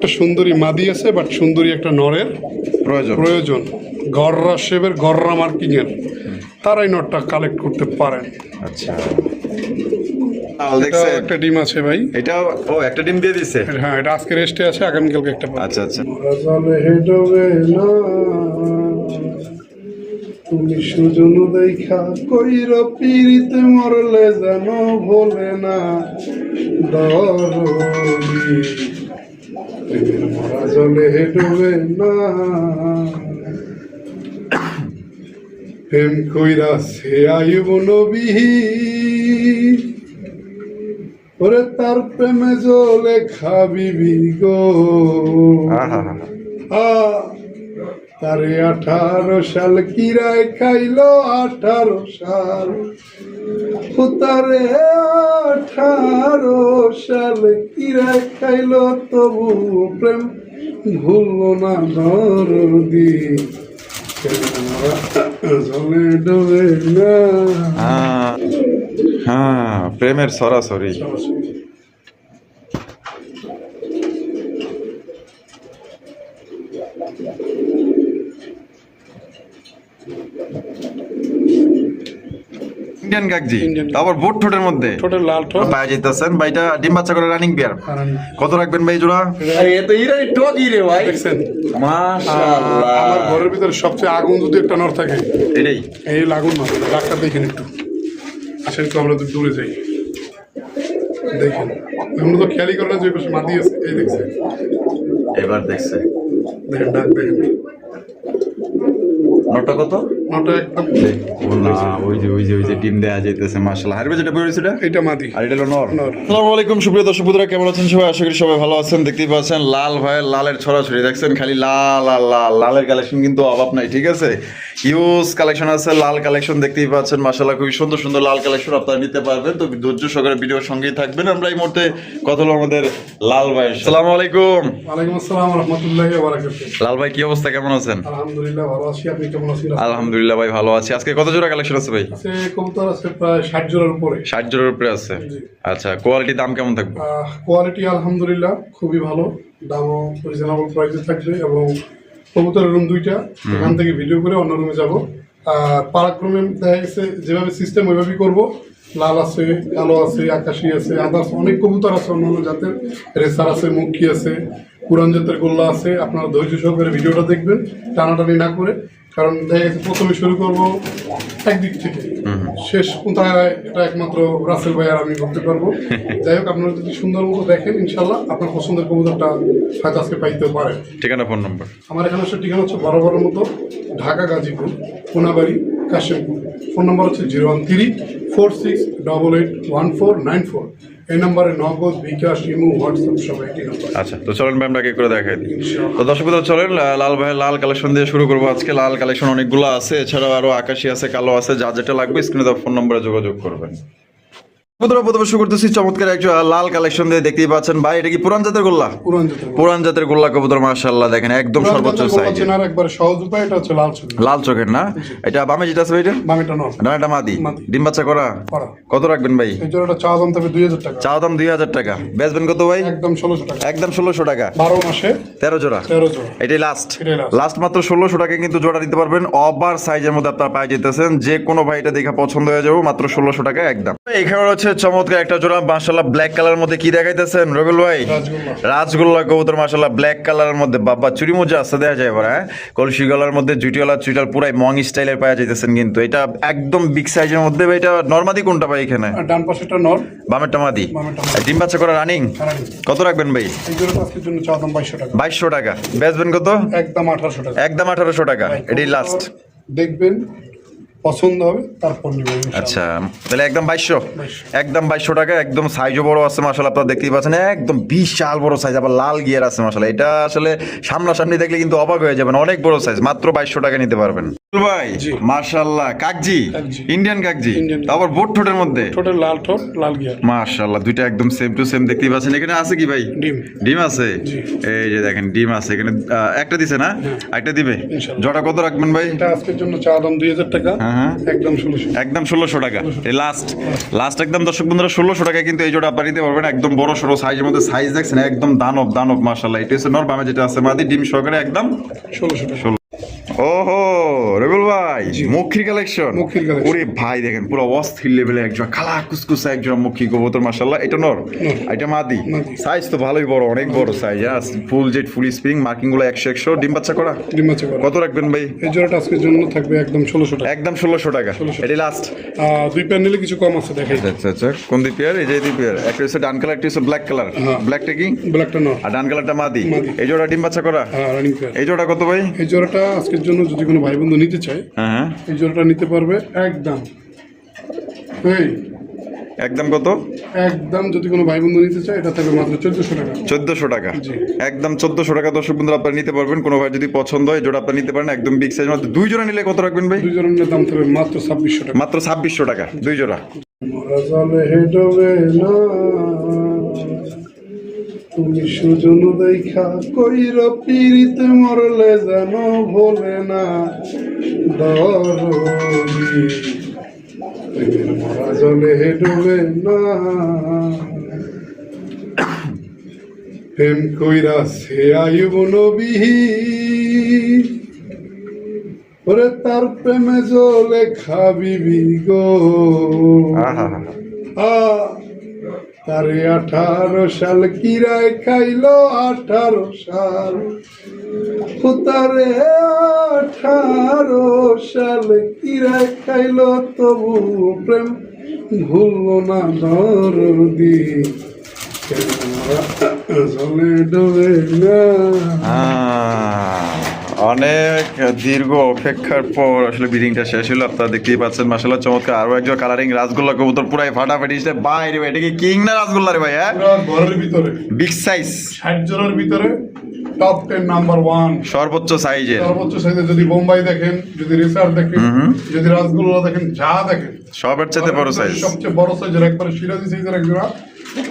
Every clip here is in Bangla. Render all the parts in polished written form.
একটা সুন্দরী মাদি আছে, বাট সুন্দরী একটা নরের প্রয়োজন গররা শেপের, গররা মার্কিং এর, তারাই নটটা কালেক্ট করতে পারেন। আচ্ছা, একটা ডিম আছে ভাই, এটাও একটা ডিম দিয়ে দিছে। হ্যাঁ, এটা আজকে রেস্টে আছে, আগামীকালকে একটা পাবে। আচ্ছা আচ্ছা, তুমি সুজন দেখা কইর পিরিতে মরলে যেন ভোলে না দরদি, প্রেমের মরা জলে ডোবে না। প্রেম কইরা সে আইব নবী, ওরে তার প্রেমে জলে খাবিবি গো। তারে 18 সাল কিরায় খাইলো, 18 সাল তারে 18 সাল কিরায় খাইলো, তবু প্রেম ভুললো না দরদি, জলে ডোবে না। হ্যাঁ, প্রেমের সরাসরি। ইন্ডিয়ান কাকজি, আবার বোট ঠোঁটের মধ্যে, ঠোঁটের লাল ঠোঁট পাওয়া যাইতেছেন। ভাইটা ডিম বাচ্চা করে রানিং বিয়ার, কত রাখবেন ভাই জোড়া? দেখছেন, মাশাআল্লাহ, আমার ঘরের ভিতরে সবচেয়ে আগুন যদি একটা নর থাকে এটাই। এই আগুন নর। ডাক্তার দেখেন একটু, আসেন একটু আমরা তো দূরে যাই, দেখেন আমরা তো খেয়ালই করলাম যে মাটি আছে। এই দেখছেন, এবার দেখছে, দেখেন ডাক দেখেন, নটা কত? নটা একদম ওই যে ডিম দেয়া যাইতেছে। মাশাআল্লাহ, হারবে যেটা বের হইছিল এটা মাটি, আর এটা হলো নর। নর। আসসালামু আলাইকুম সুপ্রিয় দর্শক বন্ধুরা, কেমন আছেন সবাই? আশা করি সবাই ভালো আছেন। দেখতেই পাচ্ছেন লাল ভাইয়ের লালের ছড়াছড়ি, দেখছেন খালি লাল আর লাল। লালের কালেকশন কিন্তু অভাব নাই, ঠিক আছে? হিউজ কালেকশন আছে, লাল কালেকশন দেখতেই পাচ্ছেন। মাশাআল্লাহ, খুবই সুন্দর সুন্দর লাল কালেকশন আপনারা নিতে পারবেন। তো ধৈর্য সহকারে ভিডিওর সঙ্গেই থাকবেন। আমরা এই মুহূর্তে কথা হলো আমাদের লাল ভাই। আসসালামু আলাইকুম। ওয়ালাইকুম আসসালাম ওয়া রাহমাতুল্লাহি ওয়া বারাকাতুহু। লাল ভাই, কি অবস্থা, কেমন আছেন? আলহামদুলিল্লাহ ভালো আছি, আপনি কেমন আছেন? আলহামদুলিল্লাহ ভাই, ভালো আছি। আজকে কত জোড়া কালেকশন আছে ভাই? আছে কবুতর আছে প্রায় 60 জোড়ার উপরে। 60 জোড়ার উপরে আছে। আচ্ছা, কোয়ালিটি দাম কেমন থাকবে? কোয়ালিটি আলহামদুলিল্লাহ খুবই ভালো, দামও রিজনেবল প্রাইসে থাকবে। এবং কবুতরের রুম দুইটা, এখান থেকে ভিডিও করে অন্য রুমে যাব। পারাক্রমে দেখা গেছে যেভাবে সিস্টেম ওইভাবেই করবো। লাল আছে, কালো আছে, আকাশি আছে, আদার্স অনেক কবুতর আছে, অন্যান্য জাতের রেসার আছে, মুখী আছে, পুরান জাতের গোল্লা আছে। আপনারা ধৈর্য সহকারে ভিডিওটা দেখবেন, টানাটানি না করে। কারণ দেখা গেছে প্রথমে শুরু করবো একদিক থেকে, শেষ কোথায় এটা একমাত্র রাসেল ভাই আর আমি করতে পারবো। যাই হোক, আপনারা যদি সুন্দর মতো দেখেন, ইনশাল্লাহ আপনার পছন্দের কবুতরটা হয়তো আজকে পাইতে পারেন। ঠিকানা, ফোন নম্বর? আমার এখানে হচ্ছে ঠিকানা হচ্ছে বরাবরের মতো ঢাকা গাজীপুর, কোনাবাড়ি, কাশিমপুর। ফোন নাম্বার হচ্ছে 01346881494। এই নাম্বারে নগদ, বিকাশ, ইমো, হোয়াটসঅ্যাপ সবাই একটি নাম্বার। আচ্ছা, তো চলেন ভাই আমরা আগে করে দেখাই দিই। তো দর্শক বন্ধুরা, চলেন লাল ভাইয়ের লাল কালেকশন দিয়ে শুরু করবো আজকে। লাল কালেকশন অনেকগুলো আছে, এছাড়াও আরো আকাশি আছে, কালো আছে। যা যেটা লাগবে স্ক্রিনে দেওয়া ফোন নম্বরে যোগাযোগ করবেন। প্রথমে শুরু করতেছি চমৎকার একটা লাল কালেকশন দিয়ে। দেখতেই পাচ্ছেন ভাই, এটা কি পুরান জাতের গোল্লা? পুরান জাতের গোল্লা কবুতর, মাশাআল্লাহ দেখেন একদম সর্বোচ্চ সাইজ। একবার সহজ উপায়, এটা হচ্ছে লাল চোখ। লাল চোখের না? এটা বামে যেটা আছে এটা বামেটা নর, ডানাটা মাদি। ডিম বাচ্চা করা? কত রাখবেন ভাই? এই জোড়াটা চাওয়া দাম তবে 2000 টাকা। চাওয়া দাম 2000 টাকা। বেচবেন কত ভাই? একদম 1600 টাকা। একদম 1600 টাকা। 12 মাসে 13 জোড়া। 13 জোড়া। এটাই লাস্ট মাত্র 1600 টাকা কিন্তু জোড়া নিতে পারবেন। ওভার সাইজের মধ্যে আপনারা পাই যেতেছেন। যে কোনো ভাই এটা দেখে পছন্দ হয়ে যাবে, মাত্র 1600 টাকা একদম। এখানে হচ্ছে চমৎকার একটা জোড়া, মাশাআল্লাহ ব্ল্যাক কালারের মধ্যে। কি দেখাইতেছেন রবিউল ভাই? রাজগোল্লা কবুতর, মাশাআল্লাহ ব্ল্যাক কালারের মধ্যে। বাবা, চুরি মোজা আছে দেখা যায় এবার। হ্যাঁ, কলসি গলার মধ্যে জুটিওয়ালা চুইটাল, পুরাই মং স্টাইলের পাওয়া যাইতেছেন কিন্তু। এটা একদম বিগ সাইজের মধ্যে। এটা নরমাদি কোনটা ভাই এখানে? ডান পাশেটা নর, বামেরটা মাদি। ডিম বাচ্চা করা রানিং। কত রাখবেন ভাই? এই জোড়াটা আজকের জন্য চাওয়া দাম 2200 টাকা। 2200 টাকা। বেচবেন কত? একদম 1800 টাকা। একদম 1800 টাকা। এটাই লাস্ট। দেখবেন পছন্দ হবে তারপর নেবেন। আচ্ছা, তাহলে একদম 2200। একদম 2200 টাকা। একদম সাইজও বড় আছে মাশাআল্লাহ, আপনারা দেখতেই পাচ্ছেন একদম বিশাল বড় সাইজ। আবার লাল গিয়ার আছে মাশাআল্লাহ। এটা আসলে সামনাসামনি দেখলে কিন্তু অবাক হয়ে যাবেন, অনেক বড় সাইজ। মাত্র 2200 টাকা নিতে পারবেন ভাই। মাশাআল্লাহ, কাকজি, ইন্ডিয়ান কাকজি, আবার বোট ঠোঁটের মধ্যে, ঠোঁটের লাল ঠোঁট, লাল গিয়ার। মাশাআল্লাহ, দুইটা একদম সেম টু সেম দেখতেই পাচ্ছেন। এখানে আছে কি ভাই? ডিম আছে। এই যে দেখেন ডিম আছে এখানে। একটা দিছে না? একটা দিবে। জোড়া কত রাখবেন ভাই? এটা আজকের জন্য চাওয়া দাম 2000 টাকা। হ্যাঁ একদম 1600। একদম 1600 টাকা এই লাস্ট একদম দর্শক বন্ধুরা 1600 টাকায় কিন্তু এই জোড়া আপনারা নিতে পারবেন একদম বড় সড়ো সাইজের মধ্যে সাইজ দেখছেন একদম দানব মাশাআল্লাহ এটা হচ্ছে নর বামে যেটা আছে মাদি ডিম সহকারে একদম 1600 টাকা। ওহো রেবেল ভাই মুখী কালেকশন মুখির collection। ওরে ভাই দেখেন পুরো অস্থির লেভেলে একজন কালা কুসকুসা একজন মুখী কবুতর মাশাআল্লাহ এটা নর এটা মাদি মাদি। সাইজ তো ভালোই বড় অনেক বড় সাইজ ফুল জেড ফুল স্প্রিং মার্কিং গুলো 100 ডিম বাচ্চা করা ডিম বাচ্চা করা। কত রাখবেন ভাই এই জোড়াটা আজকের জন্য থাকবে একদম 1600 টাকা। একদম 1600 টাকা 1600 এটা লাস্ট দুই প্যান নিলে কিছু কম আছে দেখাই। আচ্ছা কোন দুই পেয়ার এই যে দুই পেয়ার একটা হচ্ছে ডান কালার একটা হচ্ছে ব্ল্যাক কালার হ্যাঁ। ব্ল্যাকটা কি ব্ল্যাকটা নর, আর ডান কালারটা মাদি মাদি। এই জোড়া ডিম বাচ্চা করা রানিং পেয়ার। এই জোড়া কত ভাই এই জোড়াটা আজকের জন্য যদি কোনো ভাই বন্ধু নিতে চায় হ্যাঁ এই জোড়াটা নিতে পারবে একদম এই একদম কত একদম যদি কোনো ভাই বন্ধু নিতে চায় এটা থাকবে মাত্র 1400 টাকা। 1400 টাকা জি। একদম 1400 টাকা দর্শক বন্ধুরা আপনারা নিতে পারবেন কোনো ভাই যদি পছন্দ হয় জোড়া আপনারা নিতে পারেন একদম বিগ সাইজ মধ্যে দুই জোড়া নিলে কত রাখবেন ভাই দুই জোড়ার দাম থাকবে মাত্র 2600 টাকা। মাত্র 2600 টাকা দুই জোড়া মরা জলে হেডবে না তুমি সুজন দেখা কইর পিরিতে মরলে যেন ভোলে না দরদি প্রেমের মরা জলে হেডবে না প্রেম কইরা সে আয়ুব নবী ওরে তার প্রেমে জলে খাবিবি গো আহা তারে 18 সাল কিরায় খাইলো 18 সাল ও তারে 18 সাল কিরায় খাইলো তবু প্রেম ভুললো না দরদি জলে ডোবে না। অনেক দীর্ঘ অপেক্ষার পর আসলে বিডিংটা শেষ হলো আপনারা দেখতেই পাচ্ছেন মাশাআল্লাহ চমৎকার আরো একজন কালারিং রাসগোল্লা কবুতর পুরাই ফাটাফাটি বাইরে ভাই এটা কি কিং না রাসগোল্লা রে ভাই হ্যাঁ পুরো ঘরের ভিতরে বিগ সাইজ 60 জনের ভিতরে টপ 10 নাম্বার 1 সর্বোচ্চ সাইজের সর্বোচ্চ সাইজে। যদি বোম্বাই দেখেন, যদি রিসার্চ দেখেন, যদি রাসগোল্লা দেখেন, যা দেখেন সবের চাইতে বড় সাইজ সবচেয়ে বড় সাইজের একবারে সিরাজি সাইজের এক জোড়া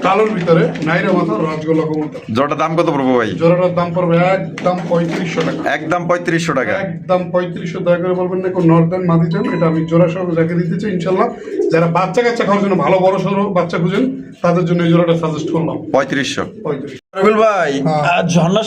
কালোর ভিতরে নাইরা মাথা রাসগোল্লা কবুতর। জোড়াটার দাম কত পড়বো ভাই জোড়াটার দাম পড়বে একদম 3500 টাকা। একদম 3500 টাকা একদম 3500 টাকা করে বলবেন না কোন নর্দার্ন মাদি চান এটা আমি জোড়া সহ রেখে দিতে চাই ইনশাল্লাহ। যারা বাচ্চা কাচ্চা খাওয়ার জন্য ভালো বড় সড়ো বাচ্চা খুঁজেন তাদের জন্য এই জোড়াটা সাজেস্ট করলাম 3500 3500। রবিল ভাই ঝর্ণা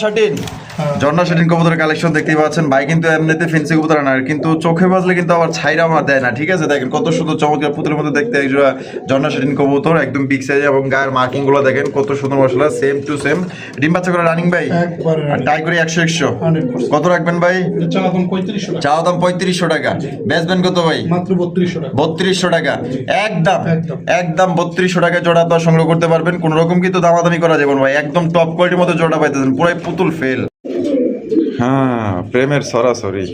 শাটিন কবুতরের কালেকশন দেখতেই পাচ্ছেন ভাই কিন্তু এমনিতে ফেন্সি কবুতর না কিন্তু চোখে বাজলে কিন্তু আবার ছাইরা আমার দেয় না ঠিক আছে দেখেন কত সুন্দর চমৎকার পুতুলের মধ্যে দেখতে একজোড়া ঝর্ণা শাটিন কবুতর একদম বিগ সাইজ এবং গায়ের মার্কিং গুলো দেখেন কত সুন্দর মশলা সেম টু সেম ডিম বাচ্চা করে রানিং ভাই একবারে আর টাই করে 100 100%। কত রাখবেন ভাই এটা চাওয়া দাম 3500 টাকা। চাওয়া দাম 3500 টাকা বেচবেন কত ভাই মাত্র 3200 টাকা। 3200 টাকা একদম একদম। একদম 3200 টাকা জোড়া আপনারা সংগ্রহ করতে পারবেন কোন রকম কিন্তু দামাদামি করা যাবে না ভাই একদম টপ কোয়ালিটির মতো জোড়া পাইতেছেন পুরাই পুতুল ফেল হ্যাঁ প্রেমের সরাসরি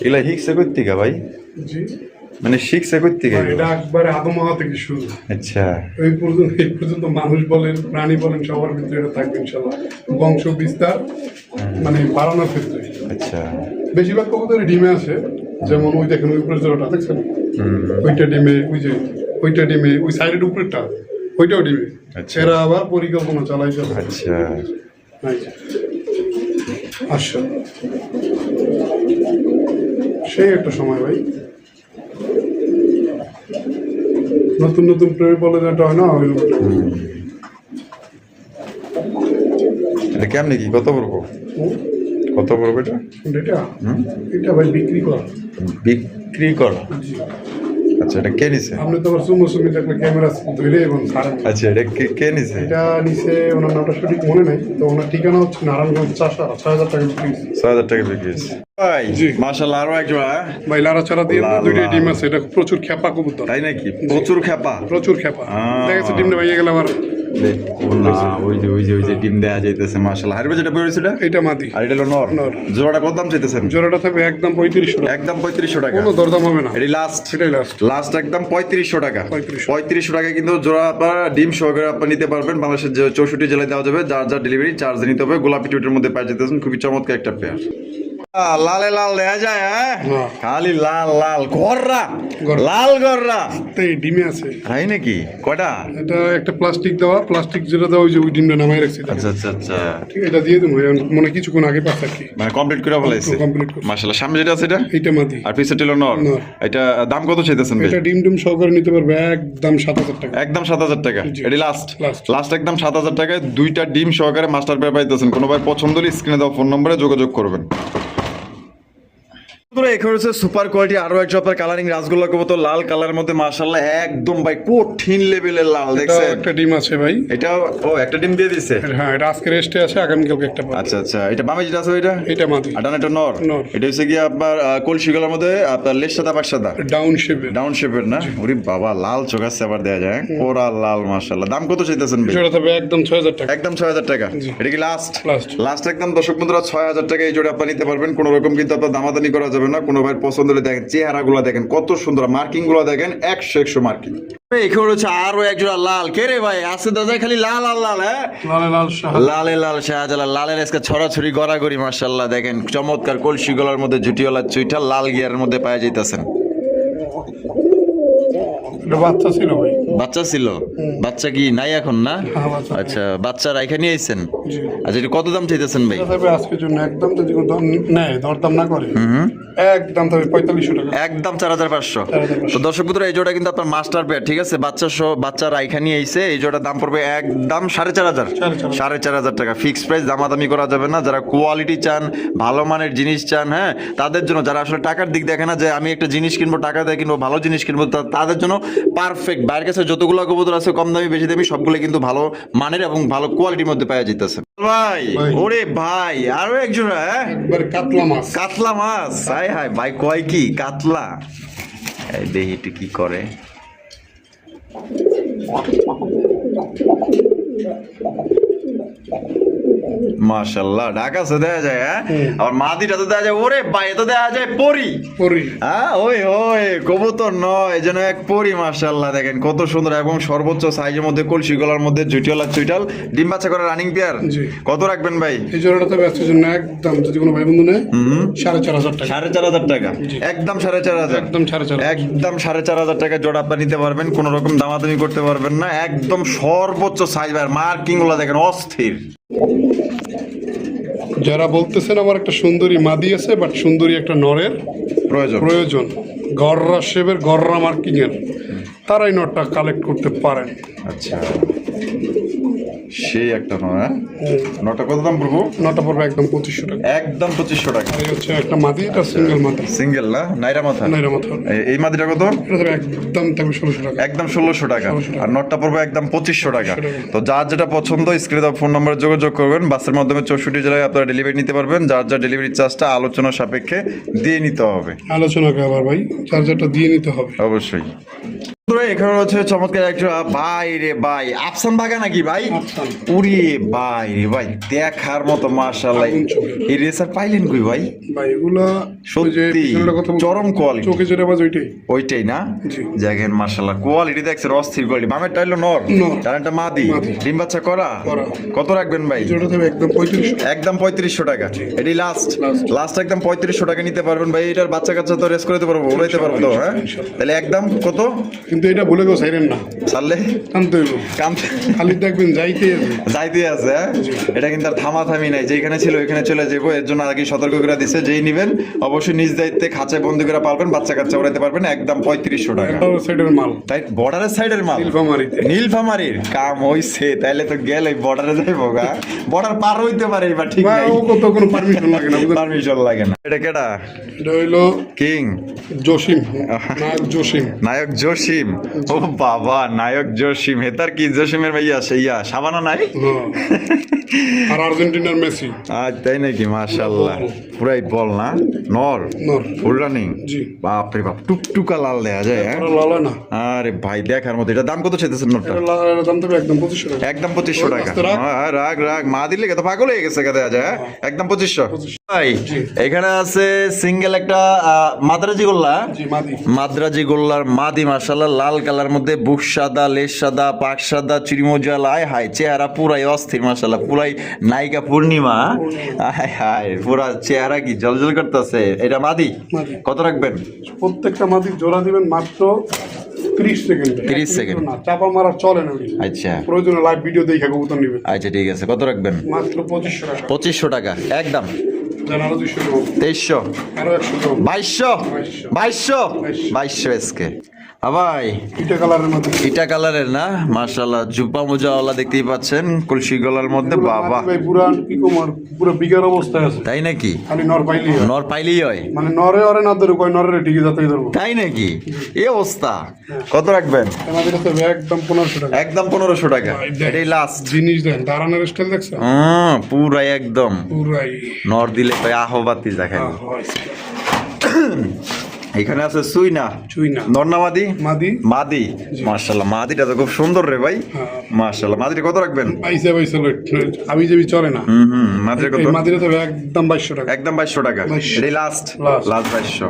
এগুলা শিখছে কই থেকে ভাই জি মানে শিখছে কই থেকে এটা একবারে আদমহা থেকে শুরু। আচ্ছা এই পর্যন্ত মানুষ বলেন প্রাণী বলেন সবার ভিতরে এটা থাকবে ইনশাল্লাহ। বংশ বিস্তার মানে বাড়ানোর ক্ষেত্রে আচ্ছা বেশিরভাগ কবুতরের ডিমে আছে। যেমন ওই দেখেন ওই উপরের জোড়াটা দেখছেন ওইটা ডিমে, ওই যে ওইটা ডিমে, ওই সাইডের উপরেরটা ওইটাও ডিমে। আচ্ছা। এরা আবার পরিকল্পনা চালাই যাবে। আচ্ছা আচ্ছা সেই একটা সময় ভাই নতুন নতুন প্রেমে বলে যেটা হয় না ওই এটা কেমনি কি কত পড়বো কত পড়বে এটা এটা এটা ভাই বিক্রি করা। বিক্রি করা জি। আচ্ছা এটা কে নিছে আপনি তো আবার সুমো সুমি দেখলে ক্যামেরা ধরে এবং ছাড়েন। আচ্ছা এটা কে নিছে এটা নিচে ওনার নামটা সঠিক মনে নাই তো ওনার ঠিকানা হচ্ছে নারায়ণগঞ্জ 6000 টাকা বিক্রি। 6000 টাকা বিক্রি হয়েছে ভাই জি। মাশাআল্লাহ আরো এক জোড়া ভাই লারা ছাড়া দিয়ে লারা। দুইটা ডিম আছে। এটা প্রচুর খেপা কবুতর, তাই নাকি প্রচুর খেপা প্রচুর খেপা। আহ। দেখা যাচ্ছে ডিমটা ভাইয়া গেল আবার। না ওই যে ডিম দেয়া যাইতেছে মাশাআল্লাহ হারবে যেটা বেরিয়েছে এটা এটা মাদি, আর এটা হলো নর নর। জোড়াটা কত দাম চাইতেছেন জোড়াটা থাকবে একদম 3500 টাকা। একদম 3500 টাকা কোনো দরদাম হবে না, এটি লাস্ট সেটাই লাস্ট। লাস্ট একদম 3500 টাকা 3500 3500 টাকা কিন্তু জোড়া আপনারা ডিম সহকারে আপনারা নিতে পারবেন বাংলাদেশের যে 64 জেলায় দেওয়া যাবে যার যার ডেলিভারি চার্জ নিতে হবে গোলাপি টুইটের মধ্যে পেয়ে যেতেছেন খুবই চমৎকার একটা পেয়ার লালে লাল দেখা যায়, হ্যাঁ হ্যাঁ। খালি লাল লাল গররা, গররা। লাল গররা। তো এই ডিমে আছে, তাই নাকি? কয়টা? এটা একটা প্লাস্টিক দেওয়া, প্লাস্টিক যেটা দেওয়া ওই যে ওই ডিমটা নামাই রাখছি। আচ্ছা আচ্ছা আচ্ছা, ঠিক, এটা দিয়ে দেবো মনে কিছুক্ষণ আগে পাস আর কি। মানে কমপ্লিট করে ফেলাইছে। কমপ্লিট করছি। মাশাআল্লাহ। সামনে যেটা আছে এটা, এইটা মাদি, আর পিছে টিলো নর। নর। এটা দাম কত চাইতেছেন ভাই? এটা ডিম সহকারে নিতে পারবে একদম 7,000 টাকা। একদম 7,000 টাকা। জি। এটি লাস্ট Last। লাস্ট একদম 7,000 টাকায় দুইটা ডিম সহকারে মাস্টার পেয়ার পাইতেছেন। কোনো ভাই পছন্দ হলে স্ক্রিনে দেওয়া ফোন নম্বরে যোগাযোগ করবেন। বন্ধুরা, এখানে হচ্ছে সুপার কোয়ালিটি আরো একটা আপনার কালারিং রাসগোল্লা কবুতর, লাল কালারের মধ্যে মাশাআল্লাহ একদম ভাই কঠিন লেভেলের লাল, এটা দেখছেন? একটা ডিম আছে ভাই। এটা ও একটা ডিম দিয়ে দিছে। হ্যাঁ, এটা আজকে রেস্টে আছে, আগামীকালকে একটা পাবে। আচ্ছা আচ্ছা, এটা বামে যেটা আছে এটা, এটা মাদি, আর ডানে এটা নর। নর। এটা হচ্ছে কি আপনার কলসি গলার মধ্যে আপনার লেজ সাদা পাক সাদা, ডাউন শেপে। ডাউন শেপের না? ওরে বাবা, লাল চোখ আছে আবার দেয়া যায়, পুরা লাল মাশাআল্লাহ। দাম কত চাইতেছেন ভাই? জোড়া তবে একদম 6,000 টাকা। একদম 6,000 টাকা। জি। এটা কি লাস্ট? Last। লাস্ট একদম দর্শক বন্ধুরা 6,000 টাকা এই জোড়া আপনারা নিতে পারবেন। কোনো রকম কিন্তু আপনার দামাদানি করা যাবে না। কোনো ভাইয়ের পছন্দ হলে দেখেন চেহারাগুলো দেখেন কত সুন্দর, মার্কিং গুলো দেখেন 100 মার্কিং। এখানে হচ্ছে আরো এক জোড়া লাল। কে রে ভাই, আছে দাদা খালি লাল আর লাল, হ্যাঁ লালে লাল শাহ। লালে লাল শাহজালাল, লালের আজকে ছড়াছড়ি গড়াগড়ি মাশাআল্লাহ। দেখেন চমৎকার কলসি গলার মধ্যে জুটিওয়ালা চুইটা লাল গিয়ারের মধ্যে পাওয়া যাইতেছেন। এটা বাচ্চা ছিল ভাই। বাচ্চা ছিল? বাচ্চা কি নাই এখন না? হ্যাঁ, বাচ্চা। আচ্ছা, বাচ্চা রাইখা নিয়ে আইছেন? জি। আচ্ছা, এটা কত দাম চাইতেছেন ভাই? এটা তবে আজকের জন্য একদম, যদি কোনো দাম নেয়, দরদাম না করে, একদম তবে 4500 টাকা। একদম 4,500। তো দর্শক বন্ধুরা, এই জোড়া কিন্তু আপনার মাস্টার পেয়ার, ঠিক আছে? বাচ্চা সহ বাচ্চা রাইখা নিয়ে আইছে। এই জোড়ার দাম পড়বে একদম 4,500। 4,500 টাকা ফিক্সড প্রাইস, দামাদামি করা যাবে না। যারা কোয়ালিটি চান, ভালো মানের জিনিস চান, হ্যাঁ তাদের জন্য, যারা আসলে টাকার দিক দেখে না যে আমি একটা জিনিস কিনবো, টাকা দিয়ে কিনবো, ভালো জিনিস কিনবো, তাদের জন্য পারফেক্ট। বাইরের কাছে যতগুলো কবুতর আছে কম দামি বেশি দামি, সবগুলো কিন্তু ভালো মানের এবং ভালো কোয়ালিটির মধ্যে পাওয়া যেতেছে ভাই। ভাই। ওরে ভাই, আরো এক জোড়া, হ্যাঁ একবার কাতলা মাছ। কাতলা মাছ। হায় হায় ভাই, কয় কি কাতলা? এই দেখি একটু কি করে। মাশাআল্লাহ, ঢাকা সে দেয়া যায়, হ্যাঁ আর মাদিটা তো দেয়া যায়। ওরে ভাই, এ তো দেয়া যায় পরি। পরি। হ্যাঁ ওই ওই কবুতর নয়, যেন এক পরি। মাশাআল্লাহ, দেখেন কত সুন্দর এবং সর্বোচ্চ সাইজের মধ্যে কলসি গলার মধ্যে জুটিওয়ালা চুইটাল, ডিম বাচ্চা করে রানিং পেয়ার। জি। কত রাখবেন ভাই? এই জোড়াটা তবে আজকের জন্য একদম, যদি কোনো ভাই বন্ধু নেয়, 4,500 টাকা। 4,500 টাকা। একদম 4,500। একদম 4,500। একদম 4,500 টাকা জোড়া আপনার নিতে পারবেন। কোন রকম দামাদামি করতে পারবেন না। একদম সর্বোচ্চ সাইজ, আর মার্কিং গুলো দেখেন অস্থির। যারা বলতেছেন আমার একটা সুন্দরী মাদি আছে, বাট সুন্দরী একটা নরের প্রয়োজন, গররা শেপের, গররা মার্কিং এর, তারাই নটটা কালেক্ট করতে পারেন। আচ্ছা, সেই একটা নয়। নটা কত দাম পড়বো? নটা পড়বে একদম 2,500 টাকা। একদম 2,500 টাকা। এই হচ্ছে একটা মাদি, এটা সিঙ্গেল মাদি, সিঙ্গেল না? নাইরা মাথা। নাইরা মাথা। এই মাদিটা কত? এটা তবে একদম থাকবে 1,600 টাকা। একদম 1,600 টাকা। 1,600 টাকা। আর নটটা পড়বে একদম 2,500 টাকা। 2,500 টাকা। তো যার যেটা পছন্দ স্ক্রিনে দেওয়া ফোন নম্বরে যোগাযোগ করবেন। বাসের মাধ্যমে 64 জেলায় আপনারা ডেলিভারি নিতে পারবেন। যার যার ডেলিভারি চার্জটা আলোচনা সাপেক্ষে দিয়ে নিতে হবে। আলোচনা করে আবার ভাই, চার্জারটা দিয়ে নিতে হবে। অবশ্যই। বন্ধুরা, এখানে হচ্ছে চমৎকার একটা ভাই রে ভাই, আফসান বাগা নাকি ভাই? আফসান। উড়ি ভাই রে ভাই, দেখার মতো মাশাআল্লাহ। আগুন চোখের। এই রেসার পাইলেন কই ভাই? ভাই এগুলা ওই যে সত্যি পিছনের কথা বলছি, চরম কোয়ালিটি। চোখে যেটা বাজে ওইটাই। ওইটাই না? জি। দেখেন মাশাআল্লাহ, কোয়ালিটি দেখছেন অস্থির কোয়ালিটি। বামের টাইলো নর, নর। ডানেরটা মাদি। মাদি। ডিম বাচ্চা করা। করা। কত রাখবেন ভাই? যেটা তবে একদম 3500। একদম 3500 টাকা। এটি লাস্ট Last। লাস্ট একদম 3500 টাকা নিতে পারবেন ভাই। এটার বাচ্চা কাচ্চা তো রেস করে দিতে পারবো, উড়াইতে পারবো তো, হ্যাঁ ইনশাআল্লাহ। তাহলে একদম কত কিন্তু এটা ভুলে গেও সাইরেন না, ছাড়লে? টানতে হইব। কামতে খালি দেখবেন যাইতে হবে। যাইতে আছে, হ্যাঁ? এটা কিন্তু আর থামাথামি নাই, যেখানে ছিল ওইখানে চলে যাবো। এর জন্য আগে সতর্ক করে দিচ্ছে, যেই নিবেন অবশ্যই নিজ দায়িত্বে খাঁচায় বন্দি করে পালবেন, বাচ্চা কাচ্চা উড়াইতে পারবেন। একদম 3500 টাকা। এটা সাইডের মাল, তাই বর্ডারের সাইডের মাল, নীলফামারীতে। নীলফামারীর কাম হইছে। তাইলে তো গেলে বর্ডারে যাইবো গা, বর্ডার পার হইতে পারে বা ঠিক বা নাই, ও কত কোনো পারমিশন লাগে না, বুঝলেন? পারমিশন লাগে না। এটা কেডা? এটা হইলো কিং জসিম, নায়ক জসিম। নায়ক জসিম। ও বাবা, নায়ক জসিম। হেতার কি জসিমের ভাইয়া সেইয়া সাবানা নাই? হ্যাঁ। আর আর্জেন্টিনার মেসি। আজ তাই নাকি? মাশাআল্লাহ, পুরাই বল না? নর নর। Full running. জি। বাপ রে বাপ, টুকটুকা লাল দেয়া যায়, হ্যাঁ? এটা লালা না, আরে ভাই, দেখার মতো। এটা দাম কত চাইতেছেন নটটা? এটা লালার দাম তবে একদম 2500 টাকা। একদম 2500 টাকা। আস্তে রাখ। রাগ রাগ, মা দিলে তো পাগল হয়ে গেছে, দেয়া যায়, হ্যাঁ? একদম 2500। ভাই জি। এখানে আছে সিঙ্গেল একটা মাদ্রাজি গোল্লা, জি মাদি। মাদ্রাজি গোল্লার মাদি মাশাআল্লাহ, লাল কালার মধ্যে বুক সাদা, লেজ সাদা, পাক সাদা, চিরিমোজাল, আয় হাই চেহারা পুরাই অস্থির মাশাআল্লাহ, পুরাই নায়িকা পূর্ণিমা, আয় হাই পুরা চেহারা কি জলজল করতেছে। এটা মাদি, মাদি। কত রাখবেন? প্রত্যেকটা মাদির জোড়া দিবেন মাত্র 30 সেকেন্ড। 30 সেকেন্ড। না চাপা মারা চলে না। আচ্ছা প্রয়োজনে লাইভ ভিডিও দেখে কবুতর নেবেন। আচ্ছা ঠিক আছে, কত রাখবেন? মাত্র 2500 টাকা। 2500 টাকা একদম। জান আরো 200 কম, 2300, আরো 100 কম। 2200, 2200 এসকে। ভাই এটা কালারের মধ্যে ইটা কালারের না মাশাআল্লাহ, জুপা মোজাওয়ালা দেখতেই পাচ্ছেন, কলসি গলার মধ্যে। বাবা ভাই পুরা কি কমার পুরো বিগার অবস্থায় আছে। তাই নাকি? খালি নর পাইলি হয়। নর পাইলেই হয়? মানে নরে অরে না ধরে কয় নরে ঠিকই যাতে ধরবো। তাই নাকি? এই অবস্থা। কত রাখবেন? আমাদের কাছে একদম 1500 টাকা। একদম 1500 টাকা। এটাই লাস্ট। জিনিস দেন দাঁড়ানোর স্টাইল দেখছো? পুরাই একদম পুরাই নর দিলে তাই আহবাতি দেখায়। এখানে আছে সুইনা, চুইনা নর না মাদি? মাদি। মাদি মাশাআল্লাহ, মাদিটা তো খুব সুন্দর রে ভাই। হ্যাঁ। মাশাআল্লাহ, মাদিটা কত রাখবেন? পয়সা আমি যে চলে না। মাদিটা কত? এই মাদিরা তো একদম 2200 টাকা। একদম 2200 টাকা। 2200 এটাই লাস্ট, Last। লাস্ট 2200।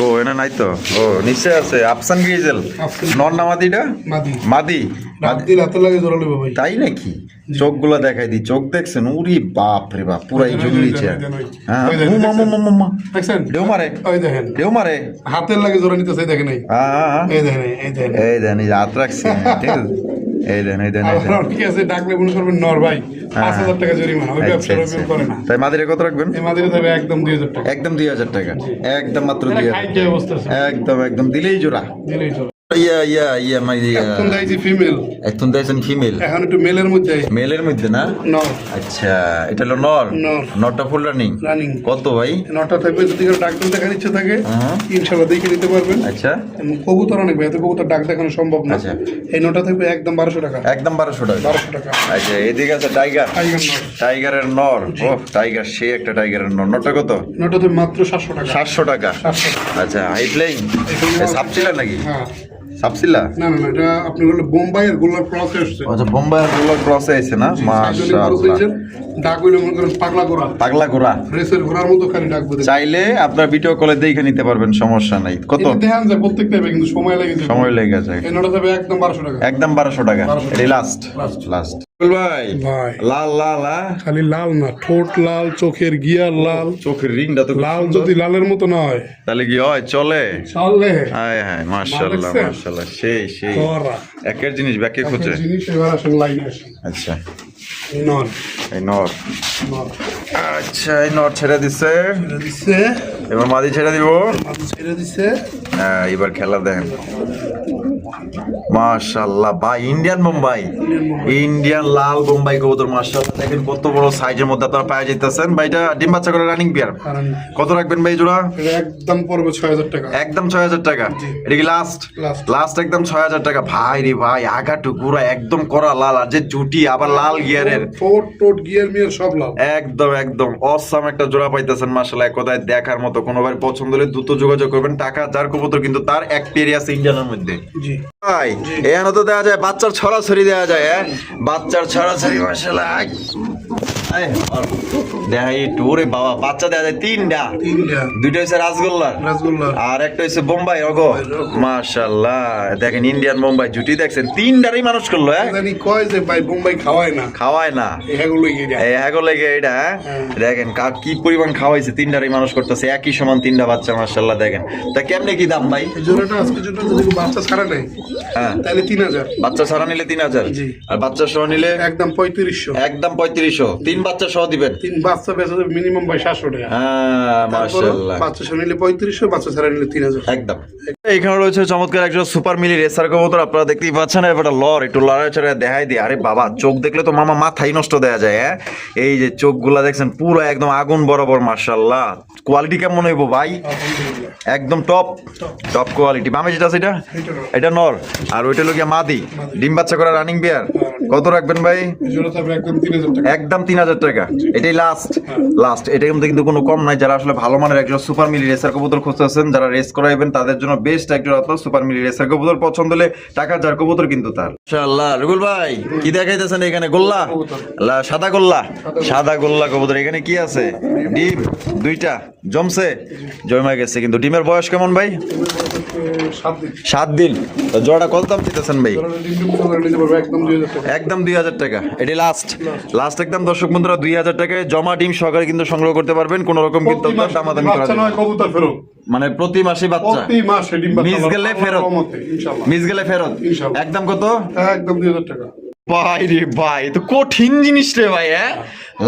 ও এনা নাই তো? ও নিচে আছে আফসান গ্রিজেল, আফসান। নর না মাদিটা? মাদি। মাদি। রাত দিন হাতে লাগে জোরালে ভাই। তাই নাকি? চোখগুলো দেখাই দি, চোখ দেখছেন? উরি বাপ রে বাপ, পুরাই জঙ্গলি চেয়ার। হ্যাঁ দেখছেন? ঢেউ মারে, ওই দেখেন ঢেউ মারে। হাতের লাগে জোরা নিতেছে দেখেন নাই। এই দেখেন এই দেখেন। এই দেন, এই যে হাত রাখছি, ঠিক আছে? এই দেন, এই দেন, এই দেন। আর কি আছে ডাকলে মনে করবেন নর ভাই 5000 টাকা জরিমানা। ওই ব্যবসা রকম করে না। তাই মাদিরে কত রাখবেন? এই মাদিরা তবে একদম 2000 টাকা। একদম 2000 টাকা। একদম মাত্র এটা 2000। খাইতে অবস্থা আছে। একদম একদম দিলেই জোড়া। দিলেই চলে। ইয়া মাই এখন দাইছি ফিমেল। এখন দেখছেন ফিমেল, এখন একটু মেলের মধ্যে মেলের মধ্যে না? নর আচ্ছা, এটা হলো নর। নর। নরটা ফুল রানিং। রানিং। কত ভাই? নটা থাকবে যদি কেউ ডাক দেখার ইচ্ছা থাকে হ্যাঁ। ইনশাল্লাহ দেখে নিতে পারবেন। আচ্ছা কবুতর অনেক ভাই, এত কবুতর ডাক দেখানো সম্ভব না। আচ্ছা। এই নটা থাকবে একদম 1200 টাকা। একদম 1200 টাকা। 1200 টাকা। আচ্ছা এদিকে আছে টাইগার, টাইগার নর। টাইগারের নর। ও টাইগার, সে একটা টাইগারের নর। নরটা কত? নটা থাকবে মাত্র 700 টাকা। 700 টাকা। 700 টাকা। আচ্ছা হাই ফ্লাইং সাবসিলা নাকি? হ্যাঁ। সাবসিলা? না না না, এটা আপনি বললে বোম্বাইয়ের গোলার ক্রস আসছে। আচ্ছা বোম্বাই গোলার ক্রসে আছে না? মাশাআল্লাহ, ডাক হইলে মনে করেন পাগলা গোড়া, পাগলা ঘোড়া। রেসের ঘোড়ার মতো খালি ডাক বলতে চাইলে আপনার ভিডিও কলে দেখে নিতে পারবেন, সমস্যা নাই। কত দেখান যায় প্রত্যেকটা কিন্তু সময় লাগে যায়। সময় লেগে যায়? এই নটা থাকবে একদম 1200 টাকা। একদম 1200 টাকা। 1200 এটাই লাস্ট, Last। লাস্ট। ভাই ভাই লাল লাল, খালি লাল না, ঠোঁট লাল, চোখের গিয়ার লাল। চোখের রিংটা তো লাল যদি লালের মতো না হয় তাহলে কি হয়? চলে। চলে। হায় হায় মাশাআল্লাহ, দেখছেন? মাশাআল্লাহ, সেই সেই করা একের জিনিস ব্যাকে খুঁজে। জিনিস এবার আসেন লাইনে আসেন। আচ্ছা এই নর এই নর। নর আচ্ছা এই নর ছেড়ে দিছে, ছেড়ে দিচ্ছে, এবার মাদি ছেড়ে দিব। মাথা ছেড়ে দিচ্ছে। হ্যাঁ এবার খেলা দেখেন। মাশাআল্লাহ ভাই, ইন্ডিয়ান বোম্বাই, ইন্ডিয়ান লাল বোম্বাই কবুতর। মাশাআল্লাহ দেখেন কত বড় সাইজের মধ্যে আপনারা পাওয়া যাইতেছেন। ভাইটা ডিম বাচ্চা করে রানিং পেয়ার। কারণ কত রাখবেন ভাই জোড়া? এটা একদম পড়বে 6000 টাকা। একদম 6000 টাকা। এটা কি লাস্ট? Last। লাস্ট একদম 6000 টাকা। ভাই রে ভাই, আগাটু পুরা একদম করা লাল, আর যে জুটি আবার লাল গিয়ারের। ঠোঁট টোট গিয়ার মিয়ার সব লাল। একদম একদম অসাম একটা জোড়া পাইতেছেন মাশাআল্লাহ, এক কথায় দেখার মতো। কোনোবার পছন্দ হলে দ্রুত যোগাযোগ করবেন। টাকা যার কবুতর কিন্তু তার এক পেরিয়ে আছে ইন্ডিয়ানের মধ্যে। জি ভাই এখানে তো দেওয়া যায় বাচ্চার ছড়াছড়ি দেওয়া যায়। হ্যাঁ বাচ্চার ছড়াছড়ি মাশাআল্লাহ। দেখা একটু ওরে বাবা, বাচ্চা দেওয়া যায় তিনটা। দুইটা হচ্ছে রাসগোল্লার, রাসগোল্লা আর একটা হচ্ছে বোম্বাই রগো। মাশাআল্লাহ দেখেন ইন্ডিয়ান বোম্বাই জুটি দেখছেন, তিনটারই মানুষ করলো। হ্যাঁ জানি কয় যে ভাই বোম্বাই খাওয়ায় না, খাওয়ায় না, এগুলো গিয়ে এই এগো লেগে এটা। হ্যাঁ দেখেন কি পরিমাণ খাওয়াইছে, তিনটারই মানুষ করতেছে একই সমান, তিনটা বাচ্চা মাশাআল্লাহ। দেখেন তা কেমনে কি দাম ভাই? এই জোড়াটা আজকে জোড়া যদি বাচ্চা ছাড়া নেয় হ্যাঁ তাহলে 3000। বাচ্চা ছাড়া নিলে 3000, জি। আর বাচ্চা সহ নিলে একদম 3500। একদম 3500। তিন বাচ্চা সহ দিবেন? তিন বাচ্চা বেচা যাবে মিনিমাম ভাই 700 টাকা। হ্যাঁ মাশাআল্লাহ। বাচ্চা ছাড়া নিলে 3500, বাচ্চা ছাড়া নিলে 3000। একদম। এখানে রয়েছে চমৎকার একজন সুপার মিলি রেসার কবুতর, আপনারা দেখতেই পাচ্ছেন। এবার লর একটু লড়াই চড়াই দেখাই দিই। আরে বাবা চোখ দেখলে তো মামা মাথাই নষ্ট দেয়া যায়। হ্যাঁ এই যে চোখগুলা দেখছেন পুরো একদম আগুন বরাবর মাশাআল্লাহ। কোয়ালিটি কেমন হইব ভাই? একদম টপ টপ কোয়ালিটি। বামে যেটা আছে এটা নর, আর ওইটা লোক মাদি, ডিম বাচ্চা করা রানিং বিয়ার। কত রাখবেন ভাই? এই জোড়া থাকবে একদম 3000 টাকা। একদম 3000 2000 টাকা, এটাই লাস্ট। এটার মধ্যে কিন্তু কোনো কম নাই। যারা আসলে ভালো মানের একজন সুপার মিলি রেসার কবুতর খুঁজতেছেন, যারা রেস করাইবেন, তাদের জন্য বেস্ট একজন আপনার সুপার মিলি রেসার কবুতর পছন্দ হলে টাকা যার কবুতর কিন্তু তার। মাশাআল্লাহ রুবেল ভাই কি দেখাইতেছেন এখানে? গোল্লা, সাদা গোল্লা কবুতর। এখানে কি আছে? ডিম দুইটা জমছে, জমা গেছে। কিন্তু ডিমের বয়স কেমন ভাই? 7 দিন। তো জোড়া কত দাম দিতেছেন ভাই? একদম 2000 টাকা, এটি লাস্ট একদম। দর্শক বন্ধুরা 2000 টাকায় জমা ডিম সহকারে কিন্তু সংগ্রহ করতে পারবেন, কোন রকম কিন্তু দামাদামি করা যাবে না। মানে প্রতি মাসে বাচ্চা, মিস গেলে ফেরত। একদম কত? একদম 2000 টাকা। ভাই রে ভাই, তো কঠিন জিনিস রে ভাই।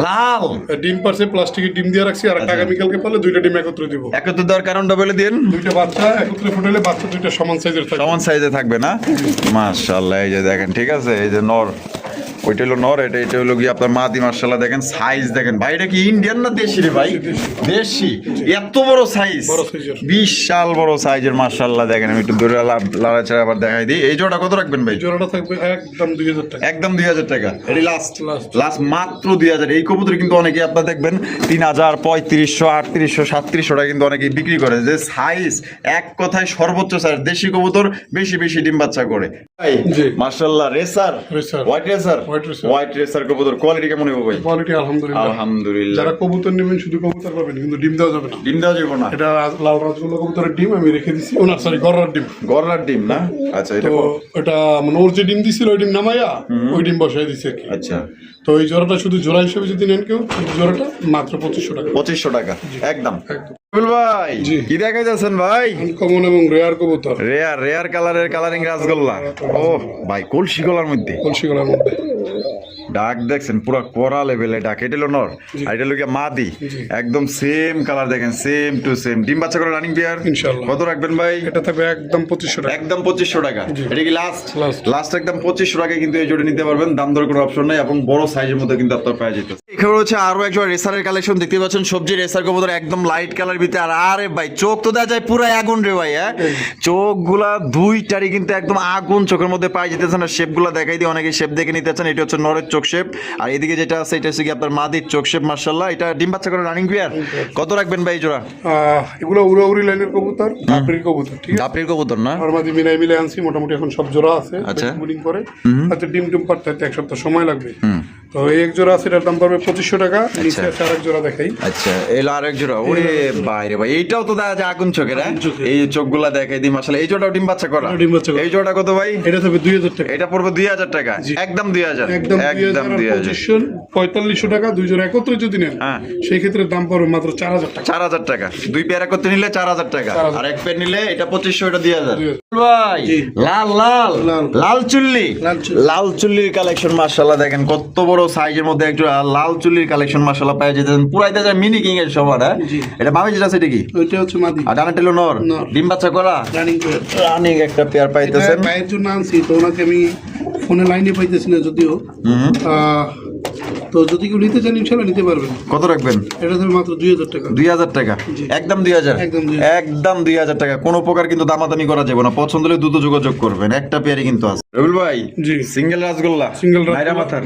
লাল ডিম পারছে, প্লাস্টিকের ডিম দিয়ে রাখছি, আর আগামীকালকে পারলে দুইটা ডিম একত্রে দিব। একত্রে দেওয়ার কারণটা বলে দিন। দুইটা বাচ্চা একত্রে ফুটালে বাচ্চা দুইটা সমান সাইজের থাকবে। সমান সাইজে থাকবে না? মাশাআল্লাহ, এই যে দেখেন, ঠিক আছে, এই যে নর, ওইটা হলো নর, এটা হলো কি আপনার মাদি। মাশাআল্লাহ দেখেন সাইজ দেখেন ভাই, এটা কি ইন্ডিয়ান না দেশি রে ভাই? দেশি। এত বড় সাইজ, বিশাল বড় সাইজের। মাশাআল্লাহ দেখেন, আমি একটু দূরে লাড়াচাড়া আবার দেখাই দিই। এই জোড়া কত রাখবেন ভাই? জোড়াটা থাকবে একদম 2000 টাকা। একদম 2000 টাকা, এটি লাস্ট মাত্র 2000। এই কবুতর কিন্তু অনেকে আপনার দেখবেন 3000, 3500, 3800, 3700 টাকা কিন্তু অনেকে বিক্রি করে। যে সাইজ, এক কথায় সর্বোচ্চ সাইজ। দেশি কবুতর বেশি ডিম বাচ্চা করে। মাশাআল্লাহ রেসার, হোয়াইট রেসার কবুতর কোয়ালিটি কেমন হবে ভাই? কোয়ালিটি আলহামদুলিল্লাহ। যারা কবুতর নেবেন শুধু কবুতর পাবেন, কিন্তু ডিম দেওয়া যাবে না। ডিম দেওয়া যাবে না। এটা লাল রাজগোল্লা কবুতরের ডিম আমি রেখে দিছি। গররার ডিম না? আচ্ছা, এটা এটা মানে ওর যে ডিম দিছিল ওই ডিম নামাইয়া ওই ডিম বসাই দিছি আর কি। আচ্ছা, তো এই জোড়াটা শুধু জোড়া হিসেবে যদি নেন কেউ, জোড়াটা মাত্র 2500 টাকা। 2500 টাকা একদম। ভাই কি দেখাইতেছেন ভাই? কমন এবং রেয়ার কবুতর, রেয়ার কালারের কালারিং রাজগোল্লা। ও ভাই, কলসি গলার মধ্যে ডাক দেখছেন, পুরো কড়া লেভেলে ডাক। এটা হলো নর, আর এটা হলো কি মাদি। একদম সেম কালার দেখেন, সেম টু সেম। ডিম বাচ্চা করে রানিং বিয়ার ইনশাআল্লাহ। কত রাখবেন ভাই? এটা থাকবে একদম 2500 টাকা। একদম 2500 টাকা। এটা কি লাস্ট একদম 2500 টাকায় কিন্তু এই জোড়া নিতে পারবেন। দাম দর কোনো অপশন নাই, এবং বড় সাইজের মধ্যে কিন্তু আপনার পাওয়া যেত। এখানে হচ্ছে আরো একজন রেসারের কালেকশন দেখতে পাচ্ছেন। সবজি রেসার কবুতর একদম লাইট কালার ভিতরে। আর আরে ভাই, চোখ তো দেখা যায় পুরো আগুন রে ভাই। চোখগুলা দুইটারই কিন্তু একদম আগুন চোখের মধ্যে পাওয়া যেতেছে না। শেপগুলা দেখাই দিয়ে অনেকে শেপ দেখে নিতে চান। এটা হচ্ছে নরের চোখ শেপ, আর এদিকে যেটা আছে এটা হচ্ছে কি আপনার মাদির চোখ শেপ। মাশাআল্লাহ, এটা ডিম বাচ্চা করে রানিং বিয়ার। কত রাখবেন ভাই জোড়া? এগুলো উড়াউড়ি লাইনের কবুতর, দাপড়ির কবুতর। ঠিক আছে, দাপড়ির কবুতর না? আর মাদি মিলাই আনছি। মোটামুটি এখন সব জোড়া আছে। আচ্ছা, বুলিং করে আচ্ছা, ডিম পারতে 1 সপ্তাহ সময় লাগবে। তো এই এক জোড়া আছে, এটার দাম পড়বে 2500 টাকা। নিচে আছে আরেক জোড়া দেখাই। আচ্ছা, এই আরেক জোড়া। ওরে বাইরে ভাই, এইটাও তো দেখা যায় আগুন চোখের। এই চোখগুলা দেখাই দিই। মাশাআল্লাহ, এই জোড়াও ডিম বাচ্চা করা। এই জোড়া কত ভাই? এটা থাকবে 2000 টাকা। এটা পড়বে 2000 টাকা। একদম 2000। একদম 2000। 4500 টাকা। দুই জোড়া একত্রে যদি নেন, সেই ক্ষেত্রে দাম পড়বে মাত্র 4000 টাকা। 4000 টাকা। দুই পেয়ার একত্রে নিলে 4000 টাকা, আর এক পেয়ার নিলে এটা 2500, এটা 2000 ভাই। লাল চুল্লির কালেকশন। মাশাআল্লাহ দেখেন কত বড় সাইজের মধ্যে একটা লাল চুল্লির কালেকশন। মাশাআল্লাহ পাওয়া যেতেন পুরাইতে যায় মিনি কিং এর সমান। এটা বামে যেটা আছে এটা কি? ওইটা হচ্ছে মাদি, আর ডানা টেলো নর। ডিম বাচ্চা করা রানিং একটা পেয়ার পাইতেছেন। পায়ের জন্য আনছি, তো ওনাকে আমি ফোনে লাইনে পাইতেছি না যদিও। তো যদি কেউ নিতে চান ইনশাআল্লাহ নিতে পারবেন। কত রাখবেন? এটা থাকবে মাত্র 2000 টাকা। 2000 টাকা, একদম 2000। একদম 2000 টাকা। কোনো প্রকার কিন্তু দামাদামি করা যাবে না। পছন্দ হলে দ্রুত যোগাযোগ করবেন। একটা পেয়ারই কিন্তু আছে। রবিউল ভাই, সিঙ্গেল রাজগোল্লা, নাইরা মাথার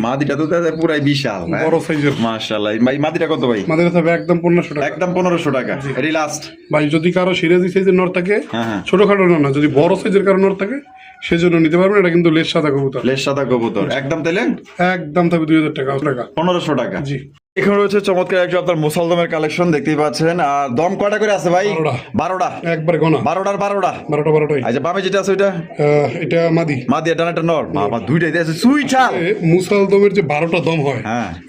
মাদিটা তো দাদা পুরাই বিশাল বড় সাইজের। মাশাআল্লাহ ভাই, মাদিটা কত ভাই? মাদিটা থাকবে একদম 1500 টাকা। একদম 1500 টাকা। এটি লাস্ট ভাই। যদি কারো সিরাজি সাইজের নর থাকে, ছোটখাটো না, যদি বড় সাইজের কারো নর থাকে সেজন্য নিতে পারবেন। এটা কিন্তু লেস সাদা কবুতর। একদম তাইলে একদম থাকবে 2000 টাকা। 1500 টাকা। জি। এখানে রয়েছে চমৎকার একজন আপনার মুসালদমের কালেকশন দেখতেই পাচ্ছেন। আর দম কয়টা করে আছে ভাই? 12টা। একবার গোনা 12টাই। আচ্ছা, বামে যেটা আছে ওইটা? এটা মাদি আর ডানাটা নর। বাবা, দুইটাই আছে সুইটাল। মুসালদমের যে 12টা দম হয়,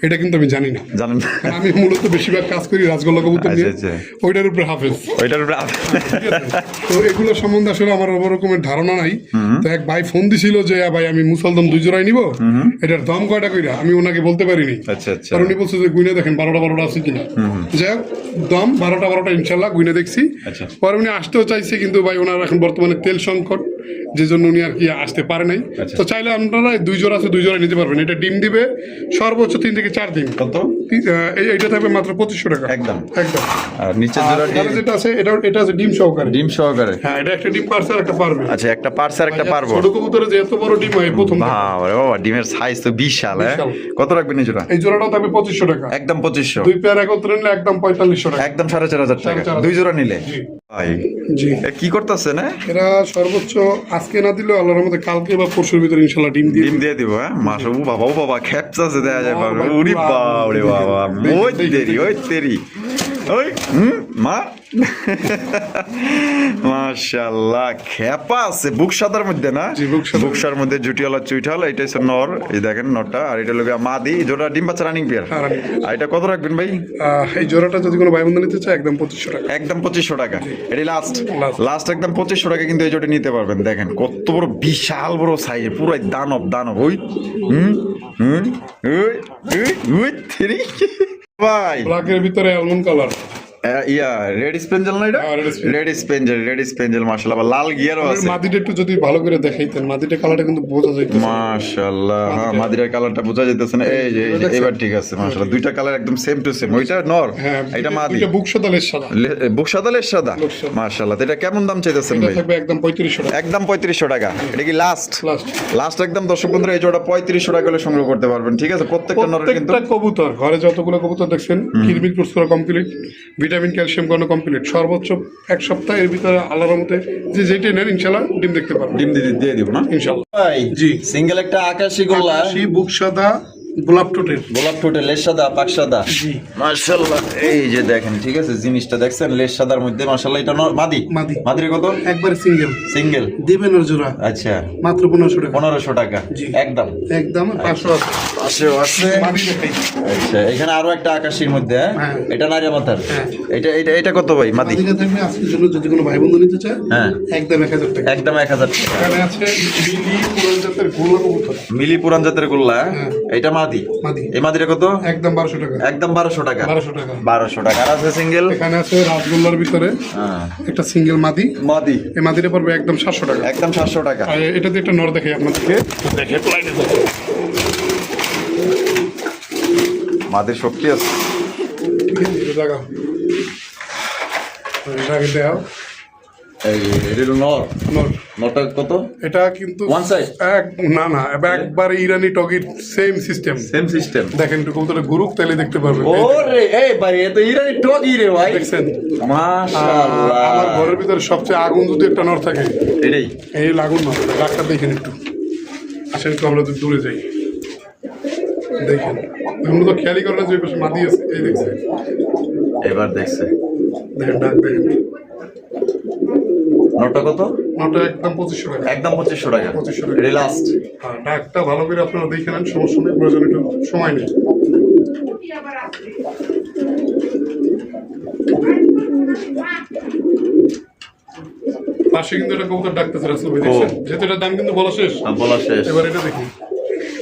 এটা কিন্তু আমি জানি না। জানেন না? আমি মূলত বেশিরভাগ কাজ করি রাজগোল্লা কবুতর নিয়ে। ওইটার উপরে হাফেজ। তো এগুলো সম্বন্ধে আসলে আমার ওরকমের ধারণা নাই। তো এক ভাই ফোন দিছিল যে ভাই আমি মুসালদম 2 জোড়াই নিব, এটার দম কয়টা কইরা আমি ওনাকে বলতে পারিনি। আচ্ছা, কারণ উনি বলছে যে গুইনা দেখেন 12টা আছে কিনা। যাই হোক, দম 12টা ইনশাল্লাহ গুইনা দেখছি। পরে উনি আসতেও চাইছে, কিন্তু ভাই ওনার এখন বর্তমানে তেল সংকট যে জন্য উনি আর কি আসতে পারে নাই। আচ্ছা। তো চাইলে আপনারা এই 2 জোড়া আছে 2 জোড়া নিতে পারবেন। এটা ডিম দিবে সর্বোচ্চ 3 থেকে 4 দিন। কত? এইটা থাকবে মাত্র 2500 টাকা একদম। একদম। আর নিচের আর জোড়া এখানে যেটা আছে এটা আছে ডিম সহকারে। ডিম সহকারে। হ্যাঁ, এটা একটা ডিম পারছে আর একটা পারবে। আচ্ছা, একটা পারছে আর একটা পারবো। ছোট কবুতরে যে এত বড় ডিম হয় প্রথম। বাবারে বাবা, ডিমের সাইজ তো বিশাল। বিশাল। কত রাখবেন এই জোড়া? এই জোড়াটাও থাকবে 2500 টাকা। একদম 2500। 2 পেয়ার একত্রে নিলে একদম 4500 টাকা। একদম 4500 টাকা 4500 2 জোড়া নিলে। জি ভাই জি। কি করতেছে না? এরা সর্বোচ্চ আজকে না দিলেও আল্লাহর মধ্যে কালকে বা পরশুর ভিতরে ইনশাআল্লাহ ডিম দিয়ে ডিম দিয়ে দিব। হ্যাঁ মাশা, ও বাবা ও বাবা, খেপচাছে দেখা যায় বাবা। ভাই, উরি পুরা বাবারে বাবা, দেখি, ওই দেখি, তেরি ওই তেরি ওই মা মাশাআল্লাহ, খেপা আছে বুক সাদার মধ্যে না? জি, বুক সাদা। বুকসার মধ্যে জুটিওয়ালা চুইঠাল, এটা হচ্ছে নর, এই দেখেন নরটা, আর এটা লোকে মাদি, জোড়া ডিম বাচ্চা রানিং পেয়ার। হ্যাঁ, running pair। আর এটা কত রাখবেন ভাই? এই জোড়াটা যদি কোনো ভাই বন্ধু নিতে চায় একদম 2500 টাকা। একদম 2500 টাকা। এটা লাস্ট Last। লাস্ট একদম 2500 টাকা কিন্তু এই জোটে নিতে পারবেন। দেখেন কত বড় বিশাল বড় সাইজ, পুরো দানব দানব। ওই হুম হুম ওই ওই ওই তেরি ভাই। ব্ল্যাকের ভিতরে আলমন্ড কালার। ইয়া রেড স্পেঞ্জেল না এটা? হ্যাঁ, red spangel। রেড স্পেঞ্জেল মাশাআল্লাহ, আবার লাল গিয়ারও আছে। মাদিটা একটু যদি ভালো করে দেখাইতেন, মাদিটা কালারটা কিন্তু বোঝা যায়। মাশাআল্লাহ, হ্যাঁ মাদিরার কালারটা বোঝা যাইতেছে না। এই যে এবার ঠিক আছে মাশাআল্লাহ, দুইটা কালার একদম সেম টু সেম। ওইটা নর, হ্যাঁ, এটা মাদি। এটা বুক সাদা লেস সাদা। বুক সাদা লেস সাদা লেস সাদা। মাশাআল্লাহ। তো এটা কেমন দাম চাইতেছেন এটা ভাই? থাকবে একদম 3500 টাকা। একদম 3500 টাকা। এটা কি লাস্ট? লাস্ট। লাস্ট একদম দর্শক বন্ধুরা, এই জোড়া 3500 টাকা হলে সংগ্রহ করতে পারবেন। ঠিক আছে, প্রত্যেকটা নরের কিন্তু প্রত্যেকটা কবুতর ঘরে যতগুলো কবুতর দেখছেন কৃমি কোর্স করা কমপ্লিট, ভিটামিন ক্যালসিয়াম করানো কমপ্লিট। সর্বোচ্চ 1 সপ্তাহের ভিতরে আল্লাহর রহমতে যে যেটা নেন ইনশাআল্লাহ ডিম দেখতে পারবেন ডিম দিয়ে দিব না ইনশাআল্লাহ। ভাই জি। সিঙ্গেল একটা আকাশি গোল্লা, আকাশি বুক সাদা গোলাপ টোটের। গোলাপ ঠোঁটে লেস সাদা পাক সাদা। জি। মাশাআল্লাহ। এই যে দেখেন, ঠিক আছে, জিনিসটা দেখছেন লেস সাদার মধ্যে মাশাআল্লাহ। এটা মাদি মাদি। মাদির কত? একবারে সিঙ্গেল সিঙ্গেল দিবেন ওর জোড়া আচ্ছা মাত্র 1500 টাকা। 1500 টাকা জি। একদম। একদম 500 আছে। পাশেও আছে। মাদি দেখাই। আচ্ছা, এখানে আরো একটা আকাশির মধ্যে, হ্যাঁ। এটা নারিয়া মাথার। হ্যাঁ। এটা কত ভাই মাদি? মাদিটা থাকবে আজকের জন্য যদি কোনো ভাই বন্ধু নিতে চায় হ্যাঁ। একদম 1000 টাকা। একদম 1000 টাকা। এখানে আছে মিলি পুরান জাতের গোলা কবুতর। মিলি পুরান জাতের গোল্লা, হ্যাঁ। এটা মাদি। মাদি। এই মাদিটা কত? একদম 1200 টাকা। একদম 1200 টাকা। 1200 টাকা। 1200 টাকা। আর আছে সিঙ্গেল? এখানে আছে রাসগোল্লার ভিতরে হ্যাঁ একটা সিঙ্গেল মাদি। মাদি এই মাদিটা পড়বে একদম 700 টাকা। একদম 700 টাকা। আর এটাতে একটা নর দেখাই আপনাদেরকে, দেখে লাইনে দেখে। মাদির শক্তি আছে। ঠিক আছে, এটা দেখাও। এটাকে দেখাও। এই এটা হলো নর। নর। নরটা কত? এটা কিন্তু One side? না না, একবারে ইরানি টগির সেম সিস্টেম। Same system. দেখেন একটু কবুতরের গুরুক তাহলে দেখতে পারবেন। ওরে এই ভাই এ তো ইরানি টগি রে ভাই। দেখছেন? মাশাআল্লাহ। আমার ঘরের ভিতরে সবচেয়ে আগুন যদি একটা নর থাকে এটাই। এই আগুন নর। ডাক্তার দেখেন একটু, আসেন একটু আমরা একটু দূরে যাই। দেখেন আমরা তো খেয়ালই করেন যে ওই পাশে মাদি আছে। এই দেখছেন? এবার দেখছে। দেখেন ডাক দেখেন। নরটা কত? নটা একদম 2500 টাকা। একদম 2500 টাকা। 2500 টাকা। এটা লাস্ট। আর ডাকটা ভালো করে আপনারা দেখে নেন, সমস্যা নেই, প্রয়োজন একটু সময় নেই। পাশে কিন্তু একটা কবুতর ডাকতেছে রাসূল ভাই, দেখছেন? যেহেতু এটার দাম কিন্তু বলা শেষ, বলা শেষ। এবার এটা দেখুন।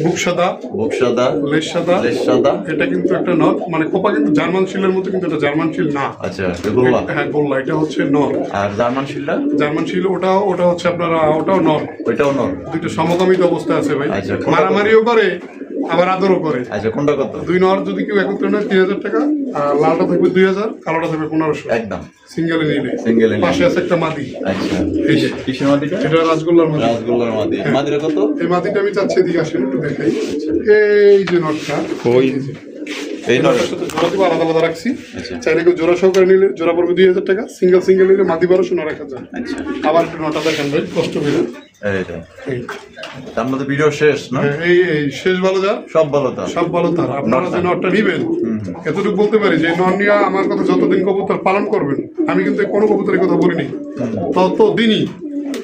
বুক সাদা, বুক সাদা, লেজ সাদা। লেজ সাদা। এটা কিন্তু একটা নর, মানে খোপা কিন্তু জার্মান শিলের মতো, কিন্তু এটা জার্মান শিল না। আচ্ছা, গোল্লা। হ্যাঁ গোল্লা, এটা হচ্ছে নর। আর জার্মান শিলটা? জার্মান শিল ওটা হচ্ছে আপনারা, ওটাও নর। ওইটাও নর। দুইটা সমকামিত অবস্থা আছে ভাই। আচ্ছা, কোনটা মারামারিও করে আবার আদরও করে। আচ্ছা, কোনটা কত? দুই নর যদি কেউ একত্রে নেয় 3000 টাকা, আর লালটা থাকবে 2000, কালোটা থাকবে 1500 একদম সিঙ্গেলে নিলে। সিঙ্গেল। পাশে আছে একটা মাদি। আচ্ছা, এই যে কিসের মাদিটা? এটা রাসগোল্লার মাদি। রাসগোল্লার মাদি। মাদিরা কত? এই মাদিটা আমি চাচ্ছি এদিকে আসেন একটু দেখাই। এই যে নটটা, ওই এই নর। নটটার সাথে জোড়া দিব আলাদা আলাদা রাখছি। আচ্ছা। চাইলে কেউ জোড়া সহকারে নিলে জোড়া পড়বে 2000 টাকা, সিঙ্গেল নিলে মাদি 1200, নর 1000। আচ্ছা, আবার একটু নটা দেখেন ভাই, কষ্ট করে। এইটা এই তার মধ্যে ভিডিও শেষ না? এই শেষ ভালো যা, সব ভালো তো? সব ভালো তার। আপনারা যে নটটা নিবেন, এতটুকু বলতে পারি যে নর নিয়ে আমার কথা যতদিন কবুতর পালন করবেন, আমি কিন্তু কোনো কবুতরের কথা বলিনি, ততদিনই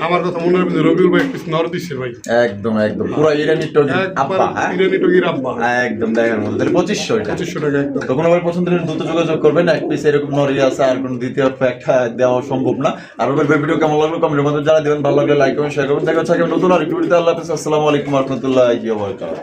আমার কথা মনে রাখবেন যে রবিউল ভাই একটা নর দিচ্ছে ভাই। একদম একদম পুরো ইরানি টগি একবার আব্বা। হ্যাঁ? ইরানি টগির আব্বা। একদম দেখার মধ্যে। তাহলে 2500 এটা। 2500 টাকা একদম। তখন আবার পছন্দ হলে দ্রুত যোগাযোগ করবেন। এক পিস এরকম নরি আছে, আর কোনো দ্বিতীয় একটা দেওয়া সম্ভব না। আর ওদের ভিডিও কেমন লাগলো কমেন্টের মধ্যে জানাই দিবেন। ভালো লাগলে লাইক করবেন, শেয়ার করবেন। দেখা হচ্ছে আগামী নতুন আর একটু ভিডিওতে। আল্লাহ হাফেজ। আসসালামু আলাইকুম ওয়া রাহমাতুল্লাহি ওয়া বারাকাতুহু।